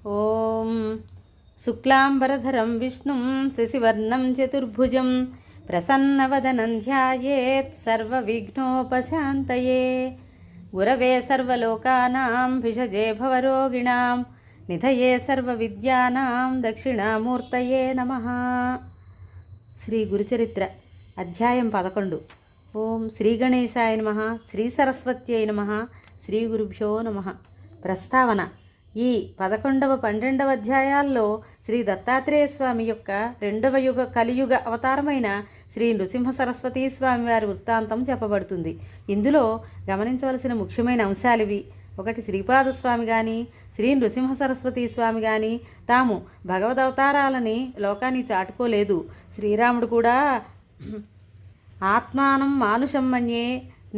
ఓం శుక్లాంబరధరం విష్ణుం శశివర్ణం చతుర్భుజం ప్రసన్నవదనం ధ్యాయేత్ సర్వవిఘ్నోపశాంతయే. గురవే సర్వలోకానాం భిషజే భవరోగిణాం నిధయే సర్వవిద్యానాం దక్షిణామూర్తయే నమః. శ్రీ గురుచరిత్ర అధ్యాయం 11. ఓం శ్రీ గణేశాయ నమః, శ్రీ సరస్వత్యై నమః, శ్రీ గురుభ్యో నమః. ప్రస్తావన: ఈ 11వ 12వ అధ్యాయాల్లో శ్రీ దత్తాత్రేయ స్వామి యొక్క రెండవ కలియుగ అవతారమైన శ్రీ నృసింహ సరస్వతీ స్వామి వారి వృత్తాంతం చెప్పబడుతుంది. ఇందులో గమనించవలసిన ముఖ్యమైన అంశాలివి: 1. శ్రీపాదస్వామి కానీ శ్రీ నృసింహ సరస్వతీ స్వామి కానీ తాము భగవదవతారాలని లోకాన్ని చాటుకోలేదు. శ్రీరాముడు కూడా ఆత్మానం మానుషం మన్యే,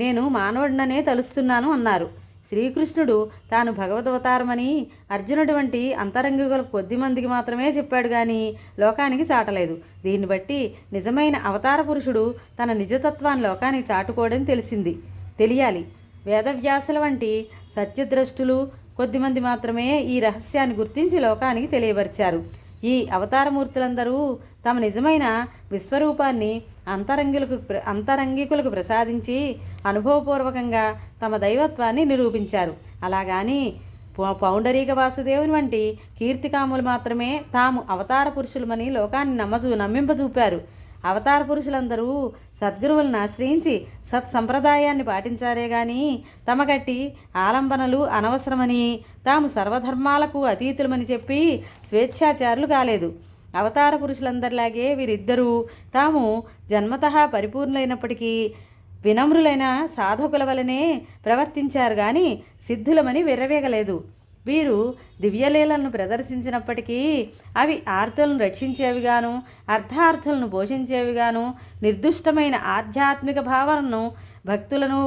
నేను మానవుడిననే తలుస్తున్నాను అన్నారు. శ్రీకృష్ణుడు తాను భగవదవతారమని అర్జునుడి వంటి అంతరంగికుల కొద్దిమందికి మాత్రమే చెప్పాడు కానీ లోకానికి చాటలేదు. దీన్ని బట్టి నిజమైన అవతార పురుషుడు తన నిజతత్వాన్ని లోకానికి చాటుకోవడం తెలియాలి. వేదవ్యాసుల వంటి సత్యద్రష్టులు కొద్దిమంది మాత్రమే ఈ రహస్యాన్ని గుర్తించి లోకానికి తెలియపరిచారు. ఈ అవతారమూర్తులందరూ తమ నిజమైన విశ్వరూపాన్ని అంతరంగికులకు ప్రసాదించి అనుభవపూర్వకంగా తమ దైవత్వాన్ని నిరూపించారు. అలాగాని పౌండరీక వాసుదేవుని వంటి కీర్తికాములు మాత్రమే తాము అవతార పురుషులమని లోకాన్ని నమ్మింపజూపారు. అవతార పురుషులందరూ సద్గురువులను ఆశ్రయించి సత్సంప్రదాయాన్ని పాటించారే గాని తమగట్టి ఆలంబనలు అనవసరమని, తాము సర్వధర్మాలకు అతీతులమని చెప్పి స్వేచ్ఛాచారులు కాలేదు. అవతార పురుషులందరిలాగే వీరిద్దరూ తాము జన్మతః పరిపూర్ణులైనప్పటికీ వినమ్రులైన సాధకుల వలనే ప్రవర్తించారు కానీ సిద్ధులమని విర్రవేగలేదు. వీరు దివ్యలీలను ప్రదర్శించినప్పటికీ అవి ఆర్తులను రక్షించేవిగాను అర్థార్థులను పోషించేవిగాను నిర్దుష్టమైన ఆధ్యాత్మిక భావనను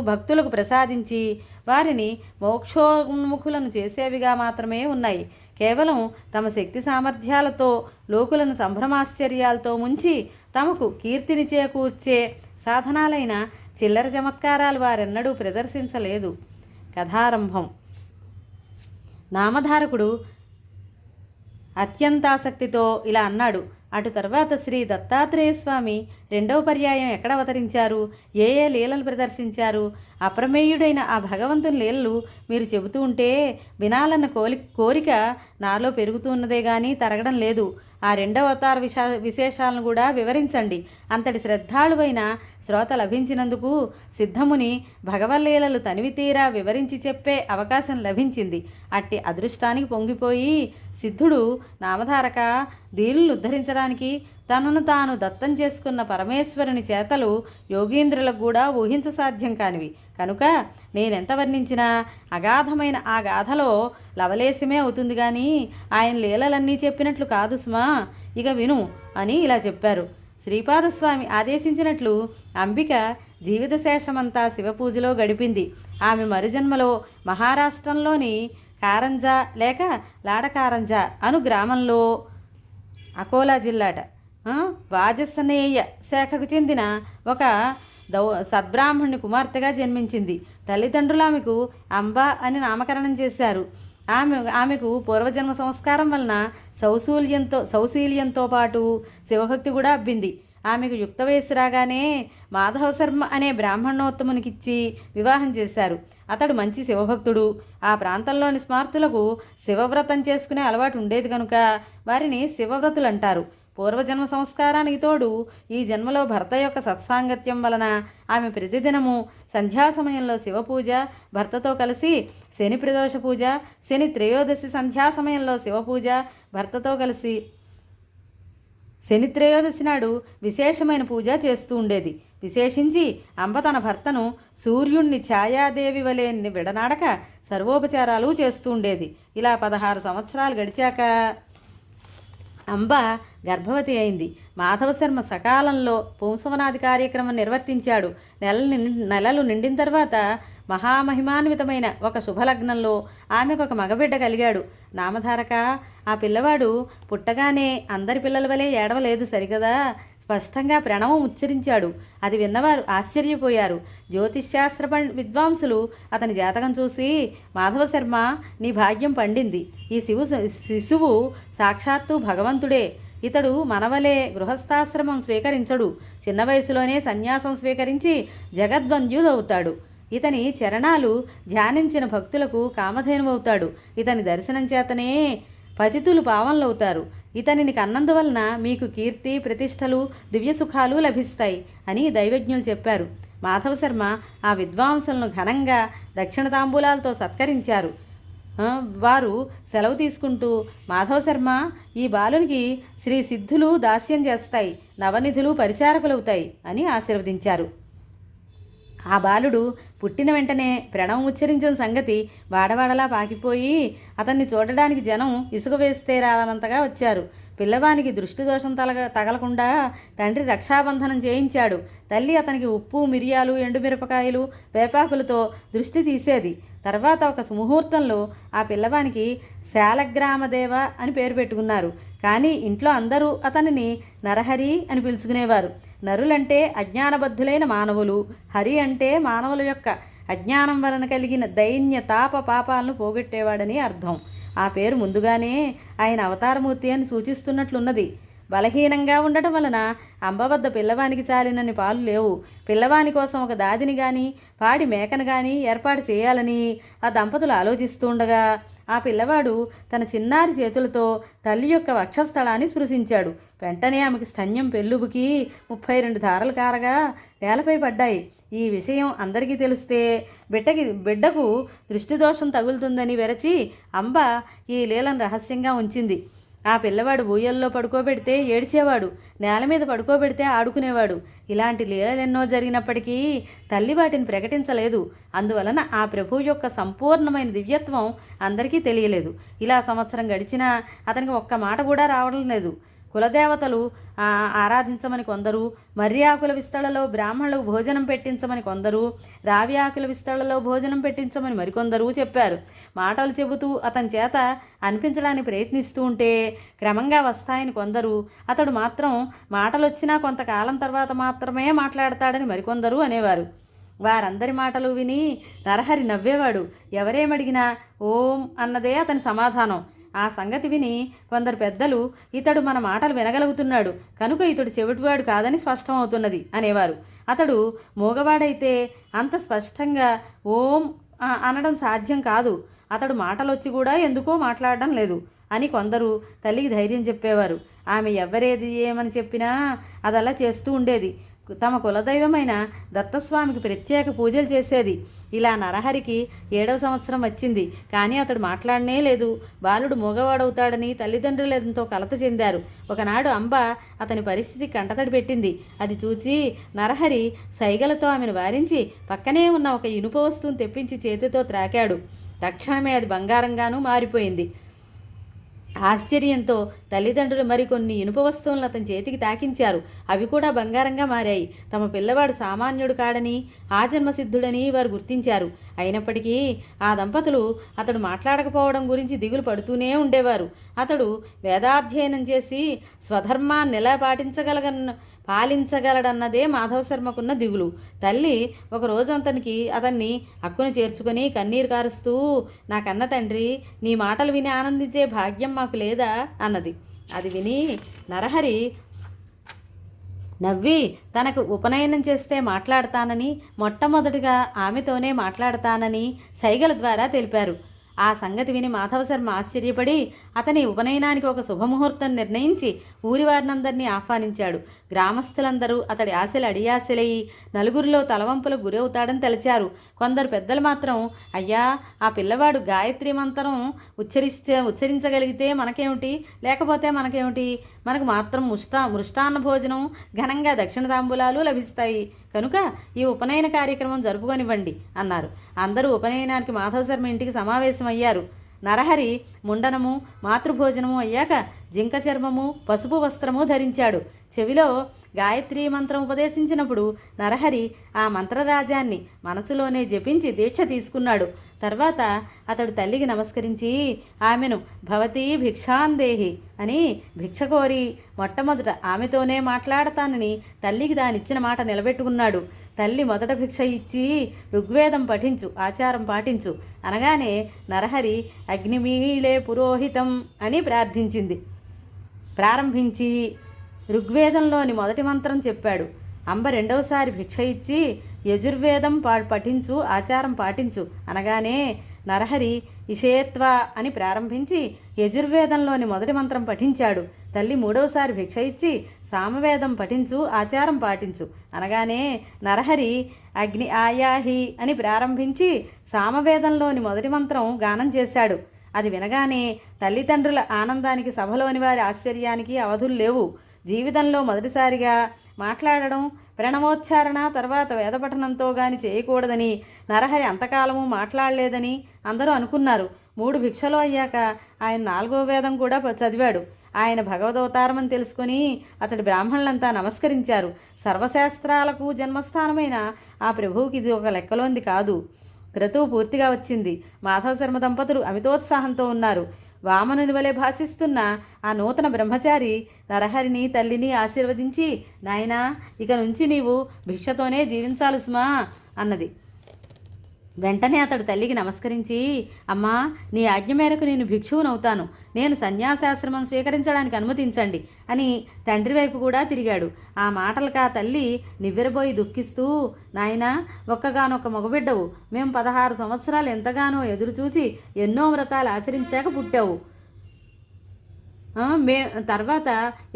భక్తులకు ప్రసాదించి వారిని మోక్షోన్ముఖులను చేసేవిగా మాత్రమే ఉన్నాయి. కేవలం తమ శక్తి సామర్థ్యాలతో లోకులను సంభ్రమాశ్చర్యాలతో ముంచి తమకు కీర్తిని చేకూర్చే సాధనాలైన చిల్లర చమత్కారాలు వారెన్నడూ ప్రదర్శించలేదు. కథారంభం. నామధారకుడు అత్యంతాసక్తితో ఇలా అన్నాడు: అటు తర్వాత శ్రీ దత్తాత్రేయ స్వామి రెండవ పర్యాయం ఎక్కడ అవతరించారు, ఏ లీలలు ప్రదర్శించారు? అప్రమేయుడైన ఆ భగవంతుని లీలలు మీరు చెబుతూ ఉంటే వినాలన్న కోరిక నాలో పెరుగుతున్నదే కానీ తరగడం లేదు. ఆ రెండవ అవతార విశేషాలను కూడా వివరించండి. అంతటి శ్రద్ధాళువైన శ్రోత లభించినందుకు సిద్ధముని భగవల్లీలలు తనివి తీరా వివరించి చెప్పే అవకాశం లభించింది. అట్టి అదృష్టానికి పొంగిపోయి సిద్ధుడు నామధారక, దీనులను ఉద్ధరించడానికి తనను తాను దత్తం చేసుకున్న పరమేశ్వరుని చేతలు యోగీంద్రులకు కూడా ఊహించసాధ్యం కానివి. కనుక నేనెంత వర్ణించినా అగాధమైన ఆ గాథలో లవలేశమే అవుతుంది కానీ ఆయన లీలలన్నీ చెప్పినట్లు కాదు సుమా. ఇక విను అని ఇలా చెప్పారు. శ్రీపాదస్వామి ఆదేశించినట్లు అంబిక జీవిత శేషమంతా శివపూజలో గడిపింది. ఆమె మరుజన్మలో మహారాష్ట్రంలోని కారంజా లేక లాడకారంజా అను గ్రామంలో, అకోలా జిల్లాట, వాజస్సనేయ శాఖకు చెందిన ఒక సద్బ్రాహ్మణుని కుమార్తెగా జన్మించింది. తల్లిదండ్రులు ఆమెకు అంబా అని నామకరణం చేశారు. ఆమెకు పూర్వజన్మ సంస్కారం వలన సౌశీల్యంతో పాటు శివభక్తి కూడా అబ్బింది. ఆమెకు యుక్త వయస్సు రాగానే మాధవ శర్మ అనే బ్రాహ్మణోత్తమునికిచ్చి వివాహం చేశారు. అతడు మంచి శివభక్తుడు. ఆ ప్రాంతంలోని స్మార్తులకు శివవ్రతం చేసుకునే అలవాటు ఉండేది కనుక వారిని శివవ్రతులు అంటారు. పూర్వజన్మ సంస్కారానికి తోడు ఈ జన్మలో భర్త యొక్క సత్సాంగత్యం వలన ఆమె ప్రతిదినము సంధ్యా సమయంలో శివపూజ, భర్తతో కలిసి శని ప్రదోష పూజ, శని త్రయోదశి సంధ్యా సమయంలో శివపూజ, భర్తతో కలిసి శని త్రయోదశి నాడు విశేషమైన పూజ చేస్తూ ఉండేది. విశేషించి అంబ తన భర్తను సూర్యుణ్ణి ఛాయాదేవి వలె విడనాడక సర్వోపచారాలు చేస్తూ ఉండేది. ఇలా 16 సంవత్సరాలు గడిచాక అంబ గర్భవతి అయింది. మాధవశర్మ సకాలంలో పుంసవనాది కార్యక్రమం నిర్వర్తించాడు. నెలలు నిండిన తర్వాత మహామహిమాన్వితమైన ఒక శుభలగ్నంలో ఆమెకు ఒక మగబిడ్డ కలిగాడు. నామధారక, ఆ పిల్లవాడు పుట్టగానే అందరి పిల్లల వలె ఏడవలేదు సరికదా. స్పష్టంగా ప్రణవం ఉచ్చరించాడు. అది విన్నవారు ఆశ్చర్యపోయారు. జ్యోతిష్శాస్త్ర విద్వాంసులు అతని జాతకం చూసి, మాధవ శర్మ, నీ భాగ్యం పండింది. ఈ శిశువు సాక్షాత్తు భగవంతుడే. ఇతడు మనవలే గృహస్థాశ్రమం స్వీకరించడు. చిన్న వయసులోనే సన్యాసం స్వీకరించి జగద్వంద్యుడవుతాడు. ఇతని చరణాలు ధ్యానించిన భక్తులకు కామధేనువవుతాడు. ఇతని దర్శనం చేతనే పతితులు పావనలవుతారు. ఇతనిని కన్నందువలన మీకు కీర్తి, ప్రతిష్టలు, దివ్యసుఖాలు లభిస్తాయి అని దైవజ్ఞులు చెప్పారు. మాధవ శర్మ ఆ విద్వాంసులను ఘనంగా దక్షిణ తాంబూలాలతో సత్కరించారు. వారు సెలవు తీసుకుంటూ, మాధవ శర్మ, ఈ బాలునికి శ్రీ సిద్ధులు దాస్యం చేస్తాయి, నవనిధులు పరిచారకులవుతాయి అని ఆశీర్వదించారు. ఆ బాలుడు పుట్టిన వెంటనే ప్రణవం ఉచ్చరించిన సంగతి వాడవాడలా పాకిపోయి అతన్ని చూడడానికి జనం ఇసుక వేస్తే రానంతగా వచ్చారు. పిల్లవానికి దృష్టి దోషం తగలకుండా తండ్రి రక్షాబంధనం చేయించాడు. తల్లి అతనికి ఉప్పు, మిరియాలు, ఎండుమిరపకాయలు, వేపాకులతో దృష్టి తీసేది. తర్వాత ఒక సుముహూర్తంలో ఆ పిల్లవానికి శాలగ్రామదేవ అని పేరు పెట్టుకున్నారు. కానీ ఇంట్లో అందరూ అతనిని నరహరి అని పిలుచుకునేవారు. నరులంటే అజ్ఞానబద్ధులైన మానవులు, హరి అంటే మానవుల యొక్క అజ్ఞానం వలన కలిగిన దైన్య తాప పాపాలను పోగొట్టేవాడని అర్థం. ఆ పేరు ముందుగానే ఆయన అవతారమూర్తి అని సూచిస్తున్నట్లున్నది. బలహీనంగా ఉండటం వలన అంబ వద్ద పిల్లవానికి చాలినన్ని పాలు లేవు. పిల్లవాని కోసం ఒక దాదిని కానీ పాడి మేకను కానీ ఏర్పాటు చేయాలని ఆ దంపతులు ఆలోచిస్తూ ఉండగా ఆ పిల్లవాడు తన చిన్నారి చేతులతో తల్లి యొక్క వక్షస్థలాన్ని స్పృశించాడు. వెంటనే ఆమెకి స్తన్యం పెళ్ళుబుకి 32 ధారలు కారగా నేలపై పడ్డాయి. ఈ విషయం అందరికీ తెలిస్తే బిడ్డకు దృష్టిదోషం తగులుతుందని వెరచి అంబ ఈ లీలను రహస్యంగా ఉంచింది. ఆ పిల్లవాడు ఊయల్లో పడుకోబెడితే ఏడ్చేవాడు, నేల మీద పడుకోబెడితే ఆడుకునేవాడు. ఇలాంటి లీలలెన్నో జరిగినప్పటికీ తల్లి వాటిని ప్రకటించలేదు. అందువలన ఆ ప్రభువు యొక్క సంపూర్ణమైన దివ్యత్వం అందరికీ తెలియలేదు. ఇలా సంవత్సరం గడిచినా అతనికి ఒక్క మాట కూడా రావడం లేదు. కులదేవతలు ఆరాధించమని కొందరు, మర్రి ఆకుల విస్తళ్లలో బ్రాహ్మణులకు భోజనం పెట్టించమని కొందరు, రావి ఆకుల విస్తళ్లలో భోజనం పెట్టించమని మరికొందరు చెప్పారు. మాటలు చెబుతూ అతని చేత అనిపించడానికి ప్రయత్నిస్తూ ఉంటే క్రమంగా వస్తాయని కొందరు, అతడు మాత్రం మాటలొచ్చినా కొంతకాలం తర్వాత మాత్రమే మాట్లాడతాడని మరికొందరు అనేవారు. వారందరి మాటలు విని నరహరి నవ్వేవాడు. ఎవరేమడిగినా ఓం అన్నదే అతని సమాధానం. ఆ సంగతి విని కొందరు పెద్దలు, ఇతడు మన మాటలు వినగలుగుతున్నాడు కనుక ఇతడు చెవిటివాడు కాదని స్పష్టమవుతున్నది అనేవారు. అతడు మూగవాడైతే అంత స్పష్టంగా ఓం అనడం సాధ్యం కాదు, అతడు మాటలొచ్చి కూడా ఎందుకో మాట్లాడడం లేదు అని కొందరు తల్లికి ధైర్యం చెప్పేవారు. ఆమె ఎవరేది ఏమని చెప్పినా అదలా చేస్తూ ఉండేది. తమ కులదైవమైన దత్తస్వామికి ప్రత్యేక పూజలు చేసేది. ఇలా నరహరికి 7వ సంవత్సరం వచ్చింది. కానీ అతడు మాట్లాడనే లేదు. బాలుడు మూగవాడవుతాడని తల్లిదండ్రులు ఎంతో కలత చెందారు. ఒకనాడు అంబ అతని పరిస్థితి కంటతడి పెట్టింది. అది చూచి నరహరి సైగలతో ఆమెను వారించి పక్కనే ఉన్న ఒక ఇనుప వస్తువును తెప్పించి చేతితో త్రాకాడు. తక్షణమే అది బంగారంగానూ మారిపోయింది. ఆశ్చర్యంతో తల్లిదండ్రులు మరికొన్ని ఇనుప వస్తువులను అతని చేతికి తాకించారు. అవి కూడా బంగారంగా మారాయి. తమ పిల్లవాడు సామాన్యుడు కాడని, ఆజన్మసిద్ధుడని వారు గుర్తించారు. అయినప్పటికీ ఆ దంపతులు అతడు మాట్లాడకపోవడం గురించి దిగులు పడుతూనే ఉండేవారు. అతడు వేదాధ్యయనం చేసి స్వధర్మాన్ని ఎలా పాలించగలడన్నదే మాధవశర్మకున్న దిగులు. తల్లి ఒకరోజు అతన్ని అక్కున చేర్చుకొని కన్నీరు కారుస్తూ, నా కన్న తండ్రి, నీ మాటలు విని ఆనందించే భాగ్యం మాకు లేదా అన్నది. అది విని నరహరి నవ్వి తనకు ఉపనయనం చేస్తే మాట్లాడతానని, మొట్టమొదటిగా ఆమెతోనే మాట్లాడతానని సైగల ద్వారా తెలిపారు. ఆ సంగతి విని మాధవశర్మ ఆశ్చర్యపడి అతని ఉపనయనానికి ఒక శుభముహూర్తం నిర్ణయించి ఊరి వారినందరినీ ఆహ్వానించాడు. గ్రామస్తులందరూ అతడి ఆశలు అడియాశలయ్యి నలుగురిలో తలవంపులకు గురవుతాడని తలచారు. కొందరు పెద్దలు మాత్రం, అయ్యా, ఆ పిల్లవాడు గాయత్రి మంత్రం ఉచ్చరించగలిగితే మనకేమిటి, లేకపోతే మనకేమిటి, మనకు మాత్రం మృష్టాన్న భోజనం, ఘనంగా దక్షిణ తాంబూలాలు లభిస్తాయి కనుక ఈ ఉపనయన కార్యక్రమం జరుపుకొనివ్వండి అన్నారు. అందరూ ఉపనయనానికి మాధవశర్మ ఇంటికి సమావేశమయ్యారు. నరహరి ముండనము మాతృభోజనము అయ్యాక జింక చర్మము పసుపు వస్త్రము ధరించాడు. చెవిలో గాయత్రీ మంత్రం ఉపదేశించినప్పుడు నరహరి ఆ మంత్రరాజాన్ని మనసులోనే జపించి దీక్ష తీసుకున్నాడు. తర్వాత అతడు తల్లికి నమస్కరించి ఆమెను భవతీ భిక్షాందేహి అని భిక్ష కోరి మొట్టమొదట ఆమెతోనే మాట్లాడతానని తల్లికి దానిచ్చిన మాట నిలబెట్టుకున్నాడు. తల్లి మొదట భిక్ష ఇచ్చి ఋగ్వేదం పఠించు, ఆచారం పాటించు అనగానే నరహరి అగ్నిమీళే పురోహితం అని ప్రారంభించి ఋగ్వేదంలోని మొదటి మంత్రం చెప్పాడు. అంబ రెండవసారి భిక్ష ఇచ్చి యజుర్వేదం పఠించు, ఆచారం పాటించు అనగానే నరహరి ఇషేత్వ అని ప్రారంభించి యజుర్వేదంలోని మొదటి మంత్రం పఠించాడు. తల్లి మూడవసారి భిక్ష ఇచ్చి సామవేదం పఠించు, ఆచారం పాటించు అనగానే నరహరి అగ్ని ఆయాహి అని ప్రారంభించి సామవేదంలోని మొదటి మంత్రం గానం చేశాడు. అది వినగానే తల్లిదండ్రుల ఆనందానికి సభలోని వారి ఆశ్చర్యానికి అవధులు లేవు. జీవితంలో మొదటిసారిగా మాట్లాడడం, ప్రణవోచ్చారణ తర్వాత వేదపఠనంతో గాని చేయకూడదని నరహరి అంతకాలము మాట్లాడలేదని అందరూ అనుకున్నారు. 3 భిక్షలు అయ్యాక ఆయన 4వ వేదం కూడా చదివాడు. ఆయన భగవదవతారమని తెలుసుకొని అతడి బ్రాహ్మణులంతా నమస్కరించారు. సర్వశాస్త్రాలకు జన్మస్థానమైన ఆ ప్రభువుకి ఇది ఒక లెక్కలోంది కాదు. క్రతువు పూర్తిగా వచ్చింది. మాధవ శర్మ దంపతులు అమితోత్సాహంతో ఉన్నారు. వామనుని వలె భాషిస్తున్న ఆ నూతన బ్రహ్మచారి నరహరిని తల్లిని ఆశీర్వదించి, నాయనా, ఇక నుంచి నీవు భిక్షతోనే జీవించాలి సుమా అన్నది. వెంటనే అతడు తల్లికి నమస్కరించి, అమ్మా, నీ ఆజ్ఞ మేరకు నేను భిక్షువునవుతాను, నేను సన్యాసాశ్రమం స్వీకరించడానికి అనుమతించండి అని తండ్రి వైపు కూడా తిరిగాడు. ఆ మాటలకు ఆ తల్లి నివ్వెరబోయి దుఃఖిస్తూ, నాయనా, ఒక్కగానొక్క మగబిడ్డవు, మేము 16 సంవత్సరాలు ఎంతగానో ఎదురుచూసి ఎన్నో వ్రతాలు ఆచరించాక పుట్టావు. తర్వాత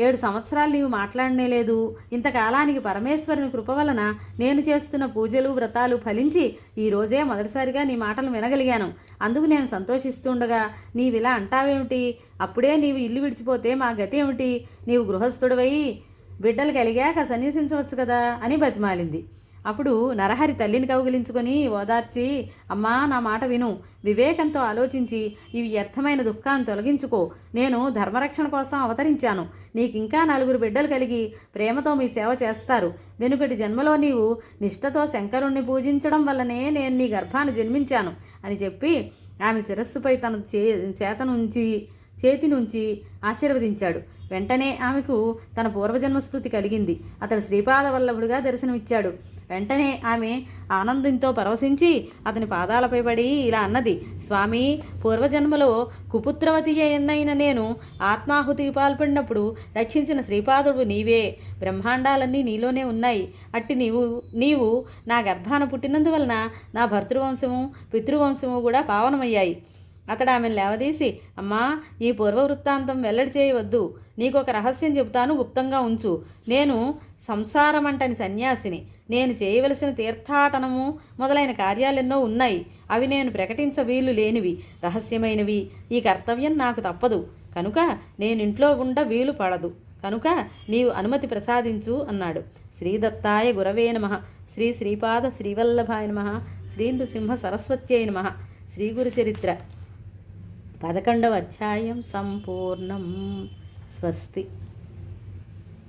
7 సంవత్సరాలు నీవు మాట్లాడనే లేదు. ఇంతకాలానికి పరమేశ్వరుని కృప వలన నేను చేస్తున్న పూజలు వ్రతాలు ఫలించి ఈరోజే మొదటిసారిగా నీ మాటలు వినగలిగాను. అందుకు నేను సంతోషిస్తుండగా నీవిలా అంటావేమిటి? అప్పుడే నీవు ఇల్లు విడిచిపోతే మా గతి ఏమిటి? నీవు గృహస్థుడివై బిడ్డలు కలిగాక సన్యసించవచ్చు కదా అని బతిమాలింది. అప్పుడు నరహరి తల్లిని కౌగిలించుకొని ఓదార్చి, అమ్మా, నా మాట విను, వివేకంతో ఆలోచించి ఈ వ్యర్థమైన దుఃఖాన్ని తొలగించుకో. నేను ధర్మరక్షణ కోసం అవతరించాను. నీకింకా 4 బిడ్డలు కలిగి ప్రేమతో మీ సేవ చేస్తారు. వెనుకటి జన్మలో నీవు నిష్ఠతో శంకరుణ్ణి పూజించడం వల్లనే నేను నీ గర్భాన్ని జన్మించాను అని చెప్పి ఆమె శిరస్సుపై తన చేతి నుంచి ఆశీర్వదించాడు. వెంటనే ఆమెకు తన పూర్వజన్మ స్మృతి కలిగింది. అతడు శ్రీపాద వల్లభుడిగా దర్శనమిచ్చాడు. వెంటనే ఆమె ఆనందంతో పరవశించి అతని పాదాలపై పడి ఇలా అన్నది, స్వామి, పూర్వజన్మలో కుపుత్రవతి అయిన నేను ఆత్మాహుతికి పాల్పడినప్పుడు రక్షించిన శ్రీపాదుడు నీవే. బ్రహ్మాండాలన్నీ నీలోనే ఉన్నాయి. అట్టి నీవు నా గర్భాన పుట్టినందువలన నా భర్తృవంశము పితృవంశము కూడా పావనమయ్యాయి. అతడు ఆమెను లేవదీసి, అమ్మా, ఈ పూర్వవృత్తాంతం వెల్లడి చేయవద్దు. నీకు ఒక రహస్యం చెబుతాను, గుప్తంగా ఉంచు. నేను సంసారమంటని సన్యాసిని. నేను చేయవలసిన తీర్థాటనము మొదలైన కార్యాలెన్నో ఉన్నాయి. అవి నేను ప్రకటించ వీలు లేనివి, రహస్యమైనవి. ఈ కర్తవ్యం నాకు తప్పదు కనుక నేనింట్లో ఉండ వీలు పడదు. కనుక నీవు అనుమతి ప్రసాదించు అన్నాడు. శ్రీదత్తాయ గురవే నమః. శ్రీపాద శ్రీవల్లభాయ నమః. శ్రీ నృసింహ సరస్వత్యై నమః. శ్రీ గురు చరిత్ర 11వ అధ్యాయం సంపూర్ణం. స్వస్తి.